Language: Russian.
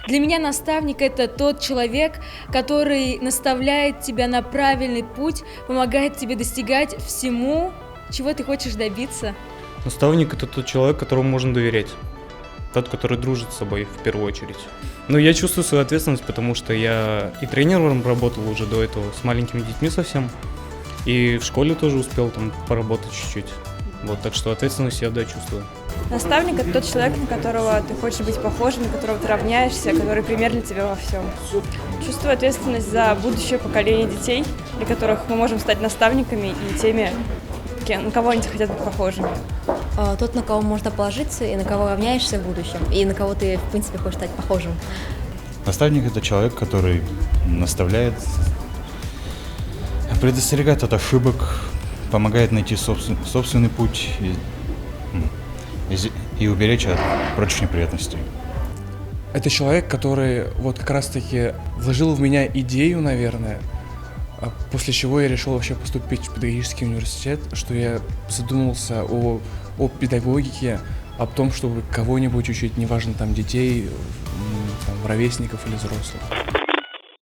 Для меня наставник – это тот человек, который наставляет тебя на правильный путь, помогает тебе достигать всему, чего ты хочешь добиться. Наставник – это тот человек, которому можно доверять. Тот, который дружит с собой в первую очередь. Но я чувствую свою ответственность, потому что я и тренером работал уже до этого, с маленькими детьми совсем. И в школе тоже успел там поработать чуть-чуть. Вот, так что ответственность я, да, чувствую. Наставник – это тот человек, на которого ты хочешь быть похожим, на которого ты равняешься, который пример для тебя во всем. Чувствую ответственность за будущее поколение детей, для которых мы можем стать наставниками и теми, на кого они хотят быть похожими. Тот, на кого можно положиться и на кого равняешься в будущем, и на кого ты, в принципе, хочешь стать похожим. Наставник – это человек, который наставляет, предостерегает от ошибок, помогает найти собственный путь и уберечь от прочих неприятностей. Это человек, который вот как раз-таки вложил в меня идею, наверное, после чего я решил вообще поступить в педагогический университет, что я задумался о педагогике, о том, чтобы кого-нибудь учить, неважно, там, детей, там, ровесников или взрослых.